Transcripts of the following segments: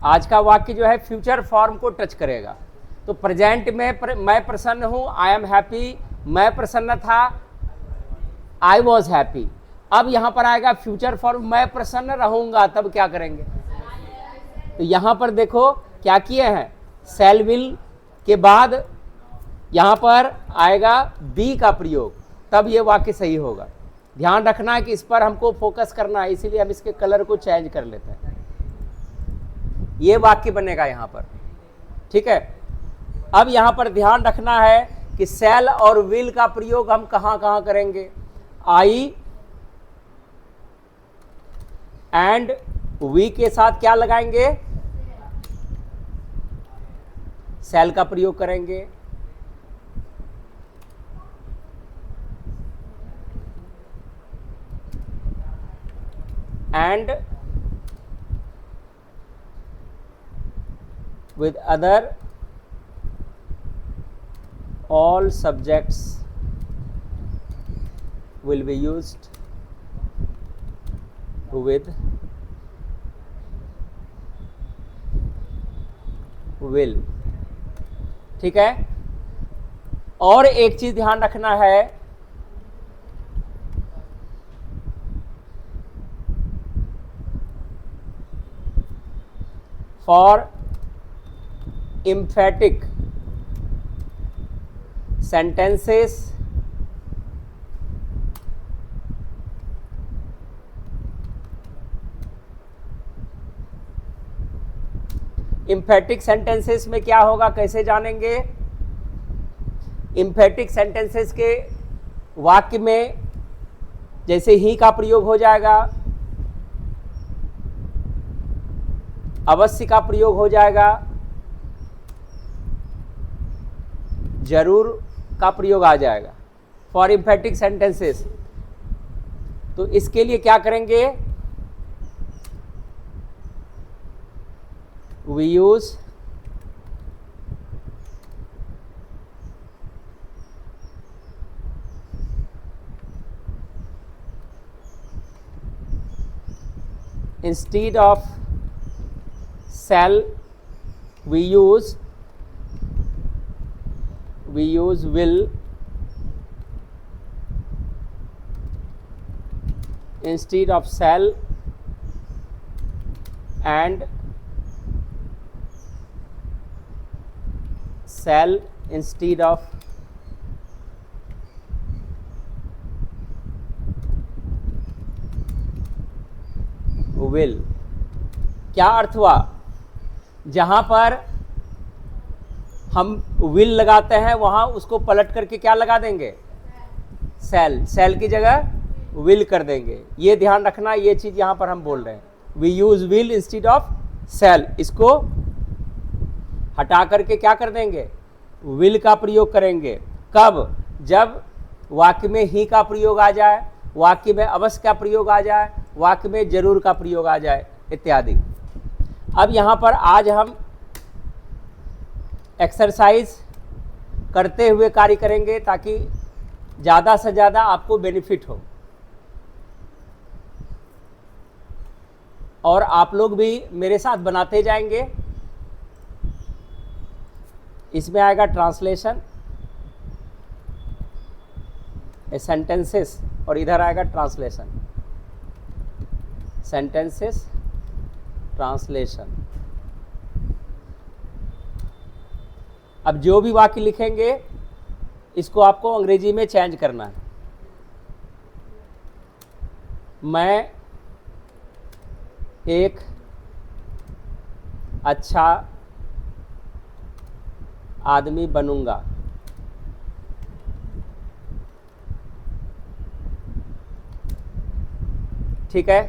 आज का वाक्य जो है फ्यूचर फॉर्म को टच करेगा। तो प्रेजेंट में मैं प्रसन्न हूं, आई एम हैप्पी, मैं प्रसन्न था, आई वॉज हैप्पी। अब यहां पर आएगा फ्यूचर फॉर्म, मैं प्रसन्न रहूंगा, तब क्या करेंगे? तो यहां पर देखो क्या किए हैं, शैल विल के बाद यहां पर आएगा बी का प्रयोग, तब ये वाक्य सही होगा। ध्यान रखना है कि इस पर हमको फोकस करना है, इसीलिए हम इसके कलर को चेंज कर लेते हैं। ये वाक्य बनेगा यहां पर, ठीक है। अब यहां पर ध्यान रखना है कि शैल और विल का प्रयोग हम कहां कहां करेंगे। आई एंड वी के साथ क्या लगाएंगे? शैल का प्रयोग करेंगे। And with other all subjects will be used with will, ठीक है। और एक चीज ध्यान रखना है, for emphatic sentences emphatic sentences में क्या होगा, कैसे जानेंगे? emphatic sentences के वाक्य में जैसे ही का प्रयोग हो जाएगा, अवश्य का प्रयोग हो जाएगा, जरूर का प्रयोग आ जाएगा फॉर एम्फेटिक सेंटेंसेस। तो इसके लिए क्या करेंगे? We use instead of shall we use will instead of shall, and shall instead of will। क्या अर्थ हुआ? जहां पर हम विल लगाते हैं वहां उसको पलट करके क्या लगा देंगे? शैल। शैल की जगह विल कर देंगे। ये ध्यान रखना, ये चीज यहां पर हम बोल रहे हैं, we use will instead of shall. इसको हटा करके क्या कर देंगे? विल का प्रयोग करेंगे। कब? जब वाक्य में ही का प्रयोग आ जाए, वाक्य में अवश्य का प्रयोग आ जाए, वाक्य में जरूर का प्रयोग आ जाए, इत्यादि। अब यहां पर आज हम एक्सरसाइज करते हुए कार्य करेंगे ताकि ज़्यादा से ज़्यादा आपको बेनिफिट हो, और आप लोग भी मेरे साथ बनाते जाएंगे। इसमें आएगा ट्रांसलेशन सेंटेंसेस, और इधर आएगा ट्रांसलेशन सेंटेंसेस ट्रांसलेशन। अब जो भी वाक्य लिखेंगे इसको आपको अंग्रेजी में चेंज करना है। मैं एक अच्छा आदमी बनूंगा। ठीक है,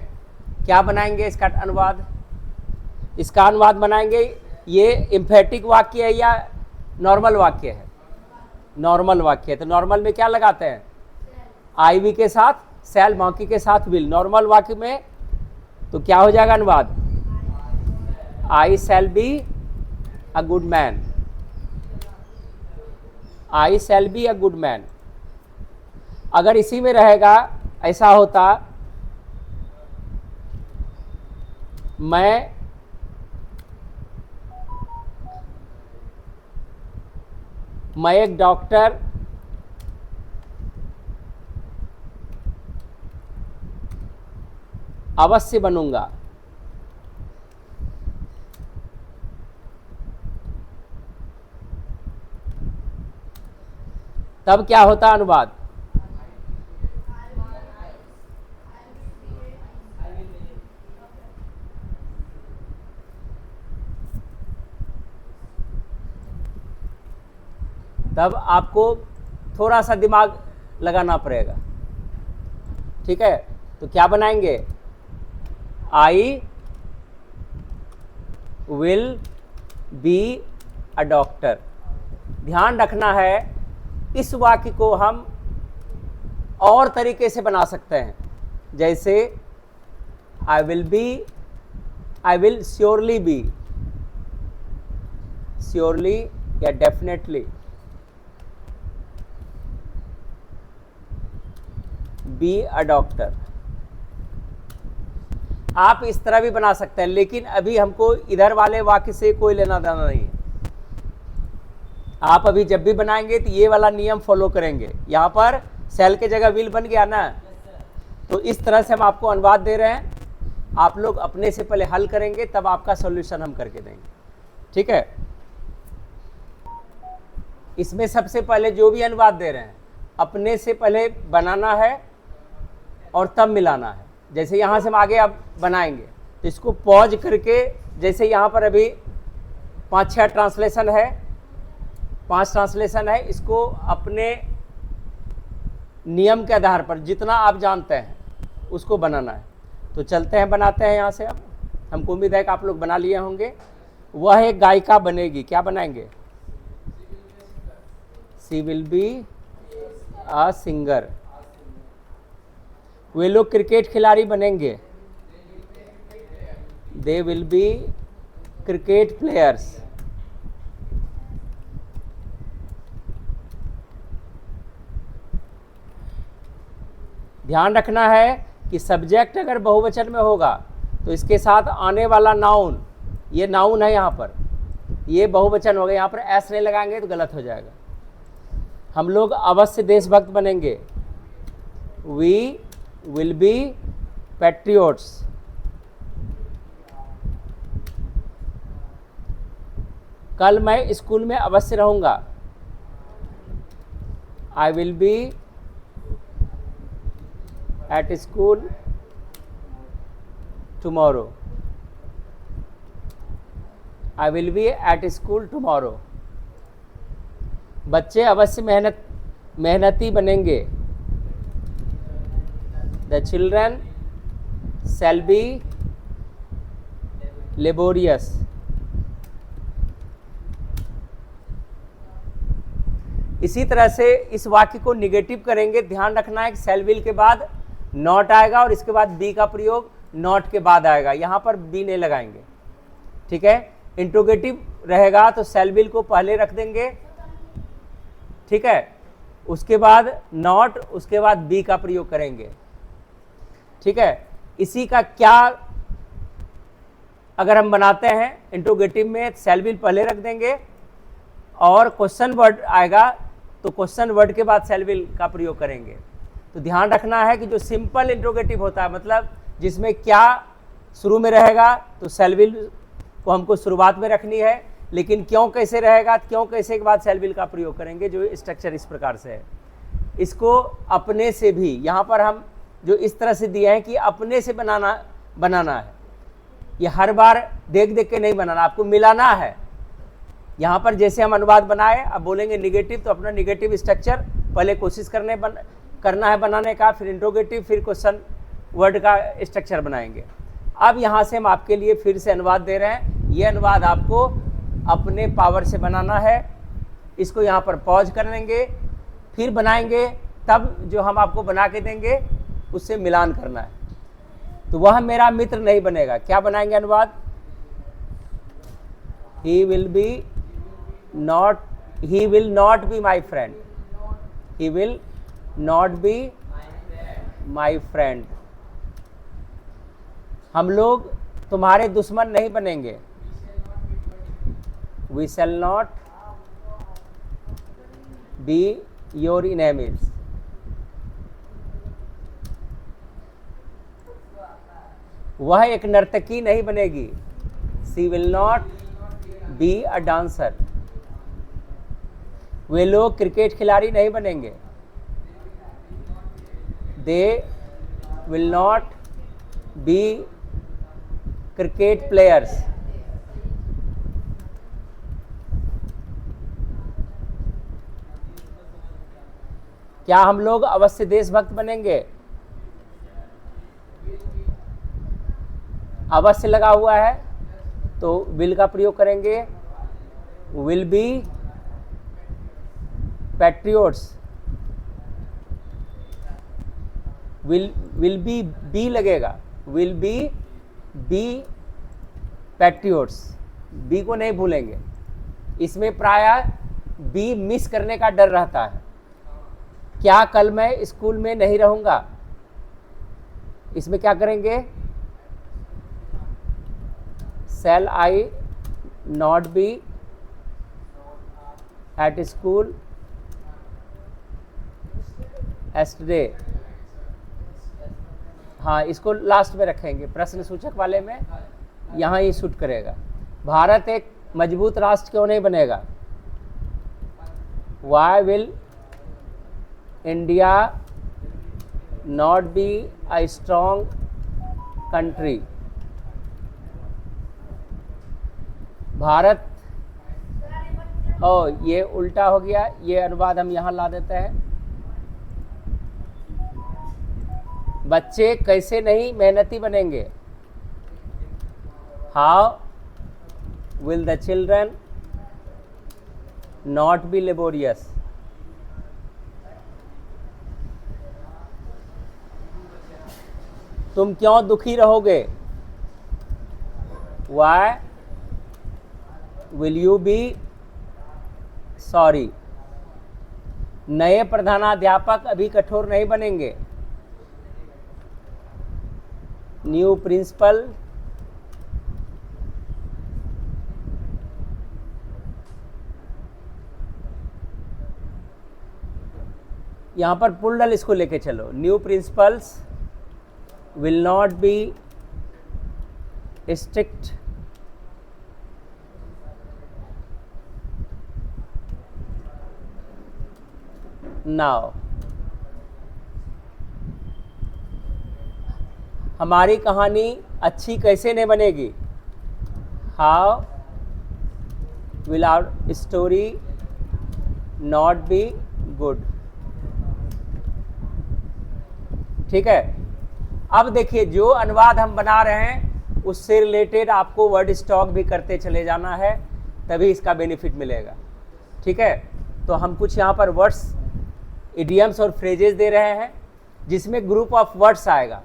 क्या बनाएंगे इसका अनुवाद? इसका अनुवाद बनाएंगे, ये एम्फेटिक वाक्य है या नॉर्मल वाक्य है? नॉर्मल वाक्य है। तो नॉर्मल में क्या लगाते हैं? आई वी के साथ शैल, बाकी के साथ विल। नॉर्मल वाक्य में तो क्या हो जाएगा अनुवाद? I shall be a good man. I shall be a good man. अगर इसी में रहेगा, ऐसा होता मैं मैं एक डॉक्टर अवश्य बनूंगा। तब क्या होता है अनुवाद? तब आपको थोड़ा सा दिमाग लगाना पड़ेगा। ठीक है, तो क्या बनाएंगे? आई विल बी अ डॉक्टर। ध्यान रखना है, इस वाक्य को हम और तरीके से बना सकते हैं, जैसे I will surely be, surely या डेफिनेटली बी अ डॉक्टर। आप इस तरह भी बना सकते हैं, लेकिन अभी हमको इधर वाले वाक्य से कोई लेना देना नहीं है। आप अभी जब भी बनाएंगे तो ये वाला नियम फॉलो करेंगे। यहाँ पर सेल के जगह विल बन गया ना, तो इस तरह से हम आपको अनुवाद दे रहे हैं। आप लोग अपने से पहले हल करेंगे, तब आपका सॉल्यूशन हम करके देंगे। ठीक है, इसमें सबसे पहले जो भी अनुवाद दे रहे हैं अपने से पहले बनाना है और तब मिलाना है। जैसे यहाँ से हम आगे अब बनाएंगे तो इसको पॉज करके, जैसे यहाँ पर अभी 5-6 ट्रांसलेशन है, 5 ट्रांसलेशन है, इसको अपने नियम के आधार पर जितना आप जानते हैं उसको बनाना है। तो चलते हैं, बनाते हैं यहाँ से। अब हमको उम्मीद है कि आप लोग बना लिए होंगे। वह एक गायिका बनेगी। क्या बनाएंगे? She will be a singer. वे लोग क्रिकेट खिलाड़ी बनेंगे। They will be cricket players. ध्यान रखना है कि सब्जेक्ट अगर बहुवचन में होगा तो इसके साथ आने वाला नाउन, ये नाउन है, यहाँ पर ये बहुवचन होगा, यहाँ पर एस नहीं लगाएंगे तो गलत हो जाएगा। हम लोग अवश्य देशभक्त बनेंगे। We will be patriots. कल मैं स्कूल में अवश्य रहूंगा। I will be at school tomorrow. I will be at school tomorrow. बच्चे अवश्य मेहनती बनेंगे। The children shall be laborious. इसी तरह से इस वाक्य को निगेटिव करेंगे। ध्यान रखना है कि शैल विल के बाद नॉट आएगा और इसके बाद बी का प्रयोग नॉट के बाद आएगा। यहाँ पर बी नहीं लगाएंगे। ठीक है, इंट्रोगेटिव रहेगा तो शैल विल को पहले रख देंगे। ठीक है, उसके बाद नॉट, उसके बाद बी का प्रयोग करेंगे। ठीक है, इसी का क्या अगर हम बनाते हैं इंट्रोगेटिव में, शैल विल पहले रख देंगे और क्वेश्चन वर्ड आएगा तो क्वेश्चन वर्ड के बाद शैल विल का प्रयोग करेंगे। तो ध्यान रखना है कि जो सिंपल इंट्रोगेटिव होता है, मतलब जिसमें क्या शुरू में रहेगा, तो शैल विल को हमको शुरुआत में रखनी है, लेकिन क्यों कैसे रहेगा, क्यों कैसे के बाद शैल विल का प्रयोग करेंगे। जो स्ट्रक्चर इस प्रकार से है, इसको अपने से भी यहाँ पर हम जो इस तरह से दिए हैं कि अपने से बनाना है। ये हर बार देख देख के नहीं बनाना, आपको मिलाना है। यहाँ पर जैसे हम अनुवाद बनाए, अब बोलेंगे निगेटिव, तो अपना निगेटिव स्ट्रक्चर पहले कोशिश करना है बनाने का, फिर इंट्रोगेटिव, फिर क्वेश्चन वर्ड का स्ट्रक्चर बनाएंगे। अब यहाँ से हम आपके लिए फिर से अनुवाद दे रहे हैं। ये अनुवाद आपको अपने पावर से बनाना है। इसको यहाँ पर पॉज कर लेंगे, फिर बनाएंगे, तब जो हम आपको बना के देंगे उससे मिलान करना है। तो वह मेरा मित्र नहीं बनेगा। क्या बनाएंगे अनुवाद? He will not be my friend. He will not be my friend. हम लोग तुम्हारे दुश्मन नहीं बनेंगे। We shall not be your enemies. वह एक नर्तकी नहीं बनेगी. She will not be a dancer. वे लोग क्रिकेट खिलाड़ी नहीं बनेंगे. They will not be cricket players. क्या हम लोग अवश्य देशभक्त बनेंगे? अवश्य लगा हुआ है तो विल का प्रयोग करेंगे. Will be patriots. Will be लगेगा. Will be patriots. बी को नहीं भूलेंगे. इसमें प्रायः बी मिस करने का डर रहता है. क्या कल मैं स्कूल में नहीं रहूंगा? इसमें क्या करेंगे? Shall I not be at school yesterday. हाँ, इसको लास्ट में रखेंगे. प्रश्न सूचक वाले में यहाँ ही शूट करेगा. भारत एक मजबूत राष्ट्र क्यों नहीं बनेगा? Why will India not be a strong country? Bharat, ये उल्टा हो गया. ये अनुवाद हम यहाँ ला देते हैं. बच्चे कैसे नहीं मेहनती बनेंगे? How will the children not be laborious? तुम क्यों दुखी रहोगे? Why will you be sorry? नए प्रधानाध्यापक अभी कठोर नहीं बनेंगे. न्यू प्रिंसिपल यहां पर पुल्डल इसको लेके चलो. New principles will not be strict. Now हमारी कहानी अच्छी कैसे नहीं बनेगी? How will our story not be good? ठीक है. अब देखिए, जो अनुवाद हम बना रहे हैं उससे रिलेटेड आपको वर्ड स्टॉक भी करते चले जाना है, तभी इसका बेनिफिट मिलेगा. ठीक है. तो हम कुछ यहाँ पर वर्ड्स, इडियम्स और फ्रेजेस दे रहे हैं जिसमें ग्रुप ऑफ वर्ड्स आएगा,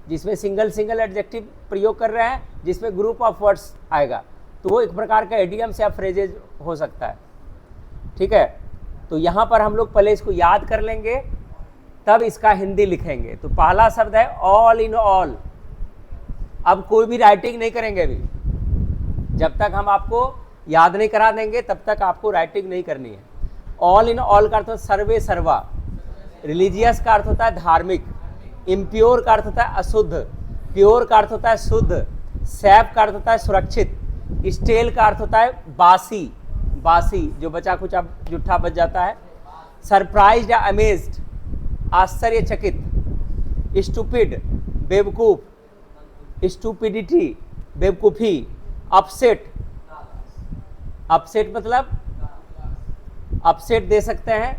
जिसमें सिंगल एडजेक्टिव प्रयोग कर रहे हैं, जिसमें ग्रुप ऑफ वर्ड्स आएगा. तो वो एक प्रकार का इडियम्स या फ्रेजेज हो सकता है. ठीक है. तो यहाँ पर हम लोग पहले इसको याद कर लेंगे, तब इसका हिंदी लिखेंगे. तो पहला शब्द है ऑल इन ऑल. अब कोई भी राइटिंग नहीं करेंगे अभी. जब तक हम आपको याद नहीं करा देंगे तब तक आपको राइटिंग नहीं करनी है. ऑल इन ऑल का अर्थ होता है सर्वे सर्वा. रिलीजियस का अर्थ होता है धार्मिक. इम्प्योर का अर्थ होता है अशुद्ध. प्योर का अर्थ होता है शुद्ध. सेफ का अर्थ होता है सुरक्षित. स्टेल का अर्थ होता है बासी. बासी जो बचा कुछ अब जुट्ठा बच जाता है. सरप्राइज्ड या अमेज्ड, आश्चर्यचकित. स्टूपिड, बेवकूफ. स्टूपिडिटी, बेवकूफ़ी. अपसेट, अपसेट मतलब अपसेट दे सकते हैं,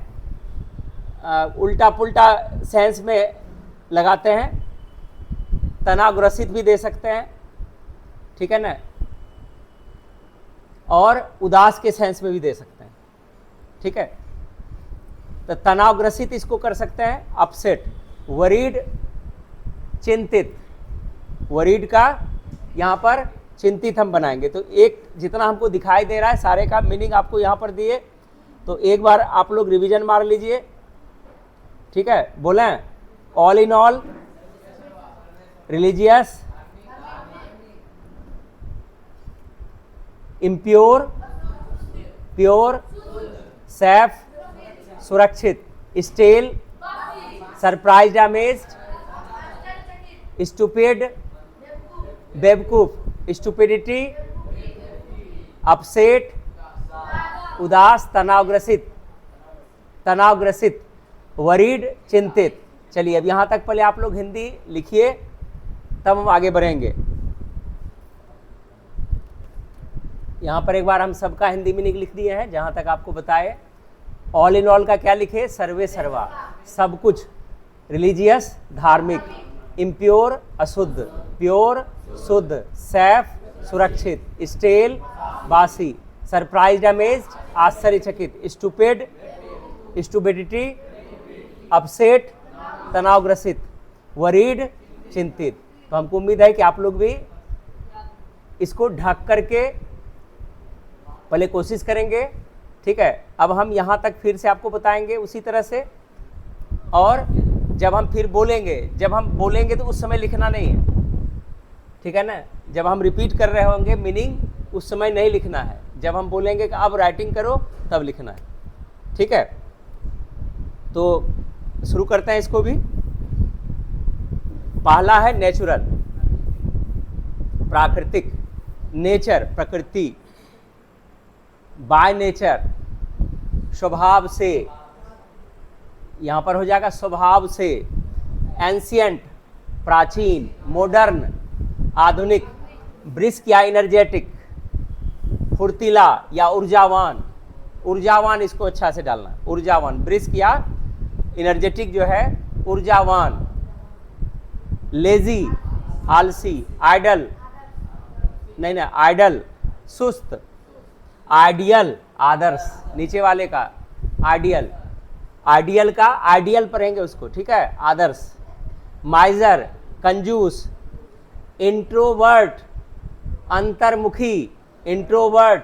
उल्टा पुल्टा सेंस में लगाते हैं. तनावग्रसित भी दे सकते हैं. ठीक है ना. और उदास के सेंस में भी दे सकते हैं. ठीक है. तो तनावग्रसित इसको कर सकते हैं अपसेट. वरीड, चिंतित. वरीड का यहाँ पर चिंतित हम बनाएंगे. तो एक जितना हमको दिखाई दे रहा है सारे का मीनिंग आपको यहाँ पर दिए, तो एक बार आप लोग रिवीजन मार लीजिए. ठीक है. बोलें all in all, religious, impure, pure, safe, सुरक्षित, स्टेल, सरप्राइज्ड, अमेज्ड, स्टूपिड, बेवकूफ, स्टूपिडिटी, अपसेट, उदास, तनावग्रसित, वरीड, चिंतित। चलिए अब यहाँ तक पहले आप लोग हिंदी लिखिए, तब हम आगे बढ़ेंगे। यहाँ पर एक बार हम सबका हिंदी मीनिंग लिख दिए हैं जहाँ तक आपको बताए। ऑल इन ऑल का क्या लिखे? सर्वे सर्वा, सब कुछ। रिलीजियस, धार्मिक। इम्प्योर, अशुद्ध। प्योर, शुद्ध। सेफ, सुरक्षित। स्टेल, बासी। सरप्राइज्ड, अमेज्ड, आश्चर्यचकित। Stupid, stupidity. अपसेट, तनावग्रसित। वरीड, चिंतित। तो हमको उम्मीद है कि आप लोग भी इसको ढक करके पहले कोशिश करेंगे, ठीक है। अब हम यहाँ तक फिर से आपको बताएंगे उसी तरह से, और जब हम फिर बोलेंगे तो उस समय लिखना नहीं है, ठीक है ना। जब हम रिपीट कर रहे होंगे मीनिंग, उस समय नहीं लिखना है। जब हम बोलेंगे कि अब राइटिंग करो, तब लिखना है, ठीक है। तो शुरू करते हैं इसको भी। पहला है नेचुरल, प्राकृतिक। नेचर, प्रकृति। बाय नेचर, स्वभाव से, यहां पर हो जाएगा स्वभाव से। एंशियंट, प्राचीन। मॉडर्न, आधुनिक। ब्रिस्क या एनर्जेटिक, फुर्तीला या ऊर्जावान। ऊर्जावान इसको अच्छा से डालना, ऊर्जावान। ब्रिस्क या एनर्जेटिक जो है, ऊर्जावान। लेजी, आलसी। आइडल, नहीं, आइडल, सुस्त। आइडियल, आदर्श। नीचे वाले का आइडियल, आइडियल का आइडियल पढ़ेंगे उसको, ठीक है, आदर्श। माइजर, कंजूस। इंट्रोवर्ट, अंतर्मुखी। इंट्रोवर्ट,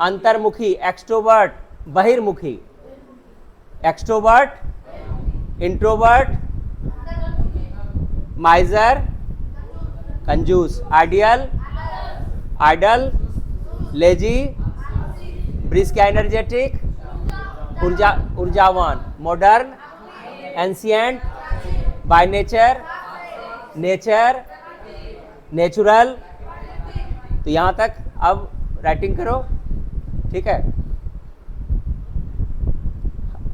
अंतर्मुखी। एक्सट्रोवर्ट, बहिर्मुखी। एक्सट्रोवर्ट, इंट्रोवर्ट, माइजर, कंजूस। आइडियल, आइडल, लेजी, ब्रिस्क या एनर्जेटिक, ऊर्जावान। Modern, ancient, by nature, natural. तो यहाँ तक अब राइटिंग करो, ठीक है।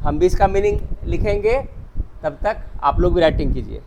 हम भी इसका मीनिंग लिखेंगे, तब तक आप लोग भी राइटिंग कीजिए।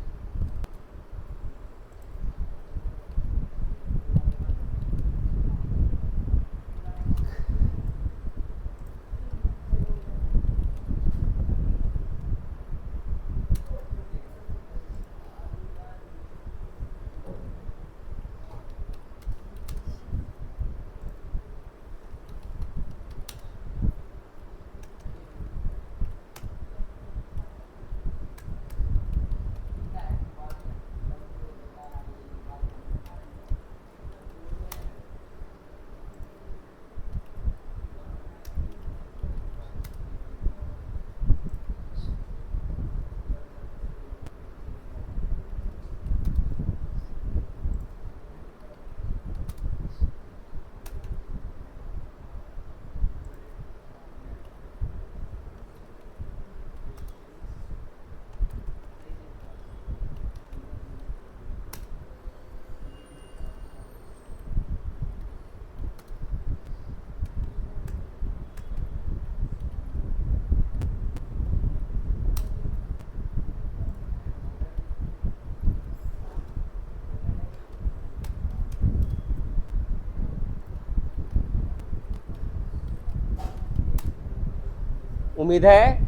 उम्मीद है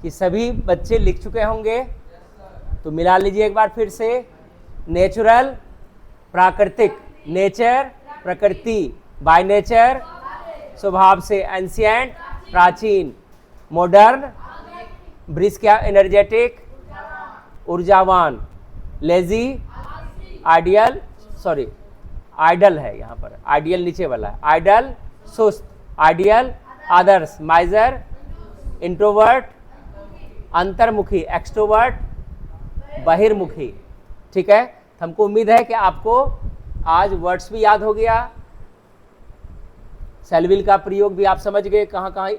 कि सभी बच्चे लिख चुके होंगे, तो मिला लीजिए एक बार फिर से। नेचुरल, प्राकृतिक। नेचर, प्रकृति। बाय नेचर, स्वभाव से। एंशिएंट, प्राचीन। मॉडर्न, ब्रिस्क या एनर्जेटिक, ऊर्जावान। लेजी, आइडियल, सॉरी आइडल है यहाँ पर, आइडियल नीचे वाला है। आइडल, सुस्त। आइडियल, आदर्श। Miser, introvert. अंतर्मुखी, एक्सट्रोवर्ट। बहिर्मुखी, ठीक है। हमको उम्मीद है कि आपको आज वर्ड्स भी याद हो गया, सेलविल का प्रयोग भी आप समझ गए, कहाँ कहाँ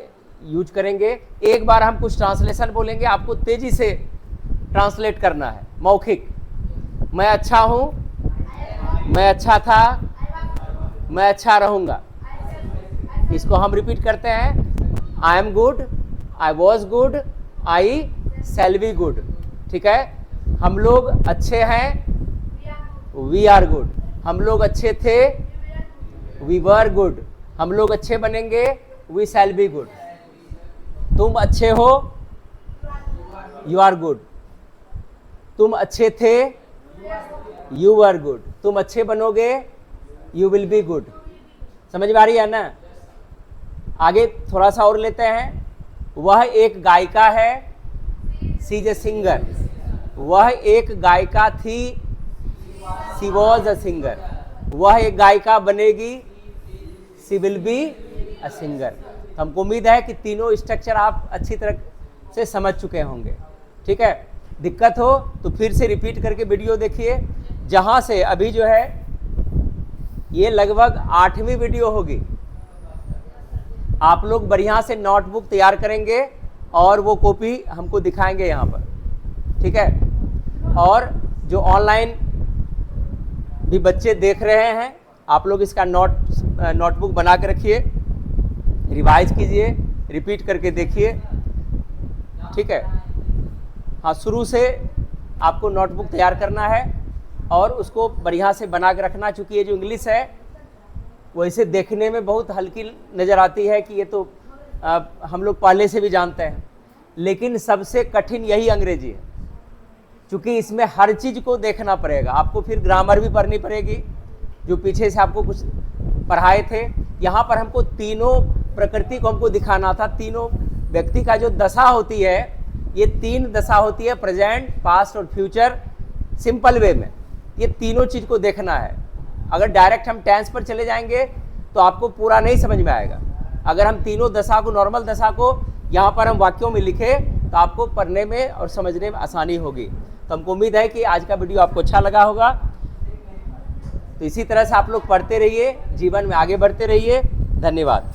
यूज करेंगे। एक बार हम कुछ ट्रांसलेशन बोलेंगे, आपको तेजी से ट्रांसलेट करना है। मौखिक, मैं अच्छा हूँ, मैं अच्छा था, मैं अच्छा रहूँगा। इसको हम रिपीट करते हैं, I am good, I was good, I shall be good. ठीक है, हम लोग अच्छे हैं, वी आर गुड। हम लोग अच्छे थे, वी वर गुड। हम लोग अच्छे बनेंगे, वी शैल बी गुड। तुम अच्छे हो, यू आर गुड। तुम अच्छे थे, यू आर गुड। तुम अच्छे बनोगे, यू विल बी गुड। समझ में आ रही है ना? आगे थोड़ा सा और लेते हैं। वह एक गायिका है, सी इज ए सिंगर। वह एक गायिका थी, सी वॉज अ सिंगर। वह एक गायिका बनेगी, सी विल बी अ सिंगर। हमको उम्मीद है कि तीनों स्ट्रक्चर आप अच्छी तरह से समझ चुके होंगे। ठीक है, दिक्कत हो तो फिर से रिपीट करके वीडियो देखिए। जहां से अभी जो है ये लगभग 8वीं वीडियो होगी। आप लोग बढ़िया से नोटबुक तैयार करेंगे और वो कॉपी हमको दिखाएंगे यहाँ पर। ठीक है, और जो ऑनलाइन भी बच्चे देख रहे हैं, आप लोग इसका नोटबुक बना के रखिए, रिवाइज कीजिए, रिपीट करके देखिए। ठीक है, हाँ, शुरू से आपको नोटबुक तैयार करना है और उसको बढ़िया से बना के रखना। चूँकि ये जो इंग्लिश है वैसे देखने में बहुत हल्की नज़र आती है कि ये तो हम लोग पहले से भी जानते हैं, लेकिन सबसे कठिन यही अंग्रेजी है। चूँकि इसमें हर चीज़ को देखना पड़ेगा आपको, फिर ग्रामर भी पढ़नी पड़ेगी जो पीछे से आपको कुछ पढ़ाए थे। यहाँ पर हमको तीनों प्रकृति को हमको दिखाना था। तीनों व्यक्ति का जो दशा होती है, ये 3 दशा होती है, प्रेजेंट, पास्ट और फ्यूचर, सिंपल वे में। ये तीनों चीज़ को देखना है। अगर डायरेक्ट हम टेंस पर चले जाएंगे तो आपको पूरा नहीं समझ में आएगा। अगर हम तीनों दशा को, नॉर्मल दशा को यहाँ पर हम वाक्यों में लिखें तो आपको पढ़ने में और समझने में आसानी होगी। तो हमको उम्मीद है कि आज का वीडियो आपको अच्छा लगा होगा। तो इसी तरह से आप लोग पढ़ते रहिए, जीवन में आगे बढ़ते रहिए। धन्यवाद।